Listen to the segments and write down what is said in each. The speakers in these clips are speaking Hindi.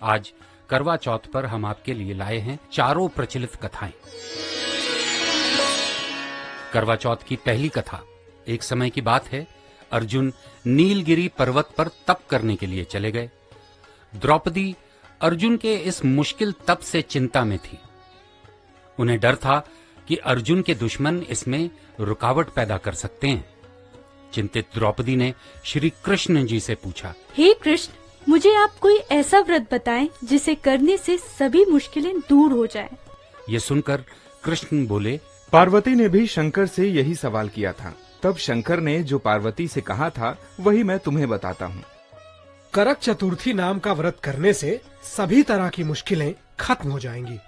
आज करवा चौथ पर हम आपके लिए लाए हैं चारों प्रचलित कथाएं। करवा चौथ की पहली कथा। एक समय की बात है, अर्जुन नीलगिरी पर्वत पर तप करने के लिए चले गए। द्रौपदी अर्जुन के इस मुश्किल तप से चिंता में थी। उन्हें डर था कि अर्जुन के दुश्मन इसमें रुकावट पैदा कर सकते हैं। चिंतित द्रौपदी ने श्री कृष्ण जी से पूछा, हे कृष्ण, मुझे आप कोई ऐसा व्रत बताएं जिसे करने से सभी मुश्किलें दूर हो जाएं। ये सुनकर कृष्ण बोले, पार्वती ने भी शंकर से यही सवाल किया था। तब शंकर ने जो पार्वती से कहा था वही मैं तुम्हें बताता हूँ। करक चतुर्थी नाम का व्रत करने से सभी तरह की मुश्किलें खत्म हो जाएंगी।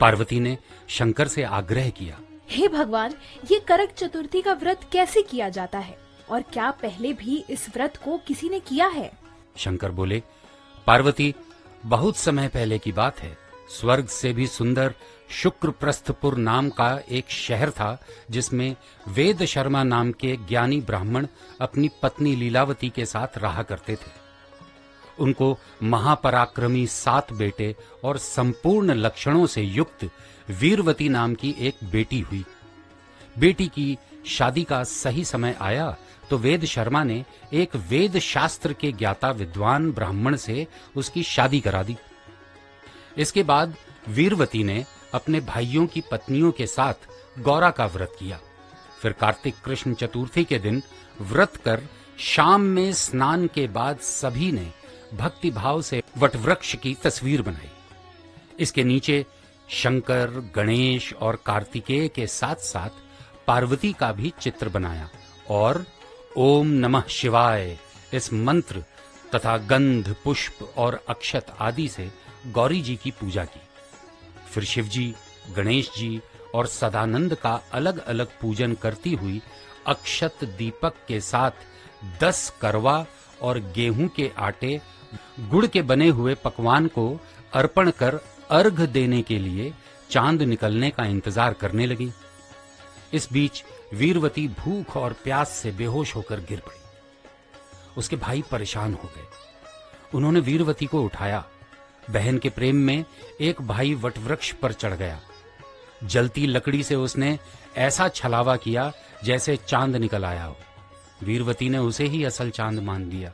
पार्वती ने शंकर से आग्रह किया, हे भगवान, ये करक चतुर्थी का व्रत कैसे किया जाता है और क्या पहले भी इस व्रत को किसी ने किया है? शंकर बोले, पार्वती, बहुत समय पहले की बात है। स्वर्ग से भी सुंदर शुक्रप्रस्थपुर नाम का एक शहर था, जिसमें वेद शर्मा नाम के ज्ञानी ब्राह्मण अपनी पत्नी लीलावती के साथ रहा करते थे। उनको महापराक्रमी 7 बेटे और संपूर्ण लक्षणों से युक्त वीरवती नाम की एक बेटी हुई। बेटी की शादी का सही समय आया तो वेद शर्मा ने एक वेद शास्त्र के ज्ञाता विद्वान ब्राह्मण से उसकी शादी करा दी। इसके बाद वीरवती ने अपने भाइयों की पत्नियों के साथ गौरा का व्रत किया। फिर कार्तिक कृष्ण चतुर्थी के दिन व्रत कर शाम में स्नान के बाद सभी ने भक्ति भाव से वटवृक्ष की तस्वीर बनाई। इसके नीचे शंकर, गणेश और कार्तिकेय के साथ साथ पार्वती का भी चित्र बनाया और ओम नमः शिवाय इस मंत्र तथा गंध, पुष्प और अक्षत आदि से गौरी जी की पूजा की। फिर शिव जी, गणेश जी और सदानंद का अलग अलग पूजन करती हुई अक्षत दीपक के साथ 10 करवा और गेहूं के आटे, गुड़ के बने हुए पकवान को अर्पण कर अर्घ देने के लिए चांद निकलने का इंतजार करने लगी। इस बीच वीरवती भूख और प्यास से बेहोश होकर गिर पड़ी। उसके भाई परेशान हो गए। उन्होंने वीरवती को उठाया। बहन के प्रेम में एक भाई वटवृक्ष पर चढ़ गया। जलती लकड़ी से उसने ऐसा छलावा किया जैसे चांद निकल आया हो। वीरवती ने उसे ही असल चांद मान लिया,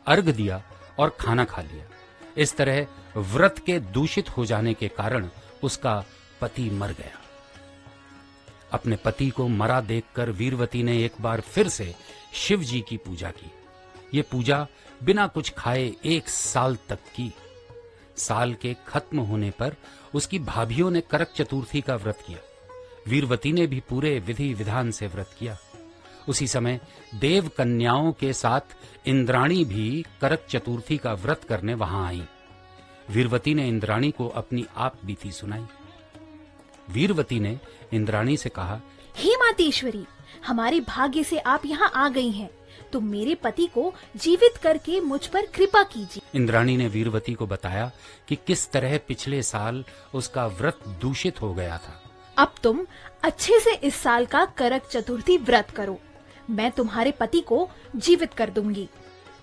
अर्घ दिया और खाना खा लिया। इस तरह व्रत के दूषित हो जाने के कारण उसका पति मर गया। अपने पति को मरा देखकर वीरवती ने एक बार फिर से शिव जी की पूजा की। ये पूजा बिना कुछ खाए 1 साल तक की। साल के खत्म होने पर उसकी भाभियों ने करक चतुर्थी का व्रत किया। वीरवती ने भी पूरे विधि विधान से व्रत किया। उसी समय देव कन्याओं के साथ इंद्राणी भी करक चतुर्थी का व्रत करने वहां आई। वीरवती ने इंद्राणी को अपनी आप बीती सुनाई। वीरवती ने इंद्राणी से कहा, हे मातेश्वरी, हमारे भाग्य से आप यहाँ आ गई हैं। तुम मेरे पति को जीवित करके मुझ पर कृपा कीजिए। इंद्राणी ने वीरवती को बताया कि किस तरह पिछले साल उसका व्रत दूषित हो गया था। अब तुम अच्छे से इस साल का करक चतुर्थी व्रत करो। मैं तुम्हारे पति को जीवित कर दूंगी।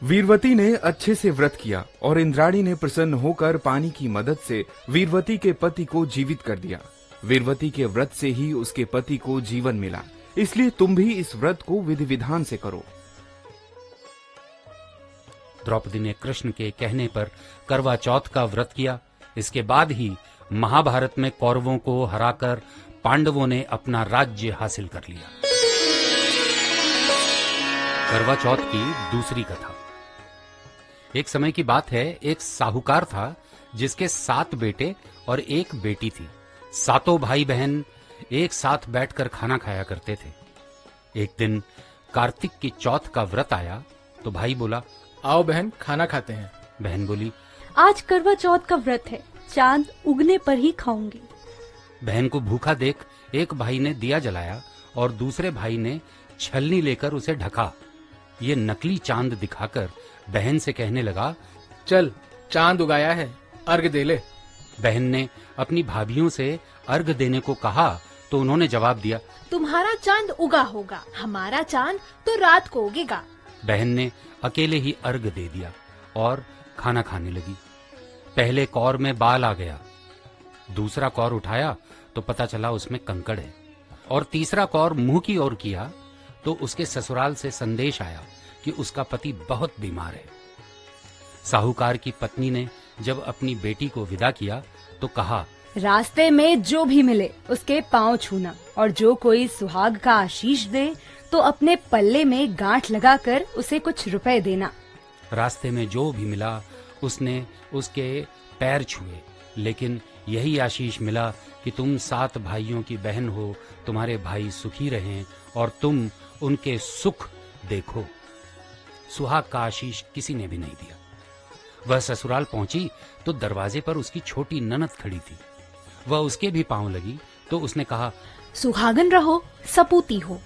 वीरवती ने अच्छे से व्रत किया और इंद्राणी ने प्रसन्न होकर पानी की मदद से वीरवती के पति को जीवित कर दिया। वीरवती के व्रत से ही उसके पति को जीवन मिला, इसलिए तुम भी इस व्रत को विधि विधान से करो। द्रौपदी ने कृष्ण के कहने पर करवा चौथ का व्रत किया। इसके बाद ही महाभारत में कौरवों को हराकर पांडवों ने अपना राज्य हासिल कर लिया। करवा चौथ की दूसरी कथा। एक समय की बात है, एक साहूकार था जिसके 7 बेटे और 1 बेटी थी। सातों भाई बहन एक साथ बैठकर खाना खाया करते थे। एक दिन कार्तिक की चौथ का व्रत आया तो भाई बोला, आओ बहन, खाना खाते हैं। बहन बोली, आज करवा चौथ का व्रत है, चांद उगने पर ही खाऊंगी। बहन को भूखा देख एक भाई ने दिया जलाया और दूसरे भाई ने छलनी लेकर उसे ढका। ये नकली चांद दिखाकर बहन से कहने लगा, चल, चांद उगाया है, अर्घ दे ले। बहन ने अपनी भाभियों से अर्घ देने को कहा तो उन्होंने जवाब दिया, तुम्हारा चांद उगा होगा, हमारा चांद तो रात को उगेगा। बहन ने अकेले ही अर्घ दे दिया और खाना खाने लगी। पहले कौर में बाल आ गया, दूसरा कौर उठाया तो पता चला उसमें कंकड़ है, और तीसरा कौर मुंह की ओर किया तो उसके ससुराल से संदेश आया कि उसका पति बहुत बीमार है। साहूकार की पत्नी ने जब अपनी बेटी को विदा किया तो कहा, रास्ते में जो भी मिले उसके पांव छूना, और जो कोई सुहाग का आशीष दे तो अपने पल्ले में गांठ लगाकर उसे कुछ रुपए देना। रास्ते में जो भी मिला उसने उसके पैर छुए, लेकिन यही आशीष मिला कि तुम 7 भाइयों की बहन हो, तुम्हारे भाई सुखी रहें और तुम उनके सुख देखो। सुहाग का आशीष किसी ने भी नहीं दिया। वह ससुराल पहुंची तो दरवाजे पर उसकी छोटी ननद खड़ी थी। वह उसके भी पांव लगी तो उसने कहा, सुहागन रहो, सपूती हो।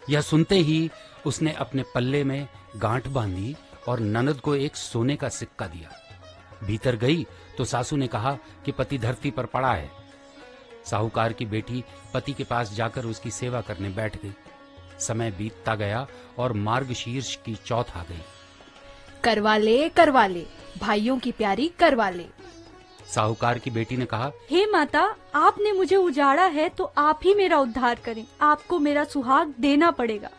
यह सुनते ही उसने अपने पल्ले में गांठ बांधी और ननद को एक सोने का सिक्का दिया। भीतर गई तो सासू ने कहा कि पति धरती पर पड़ा है। साहूकार की बेटी पति के पास जाकर उसकी सेवा करने बैठ गई। समय बीतता गया और मार्गशीर्ष की चौथ आ गई। करवा ले, भाइयों की प्यारी करवा ले। साहूकार की बेटी ने कहा, हे माता, आपने मुझे उजाड़ा है तो आप ही मेरा उद्धार करें। आपको मेरा सुहाग देना पड़ेगा।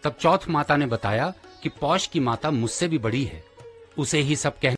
तब चौथ माता ने बताया कि पौष की माता मुझसे भी बड़ी है, उसे ही सब कहने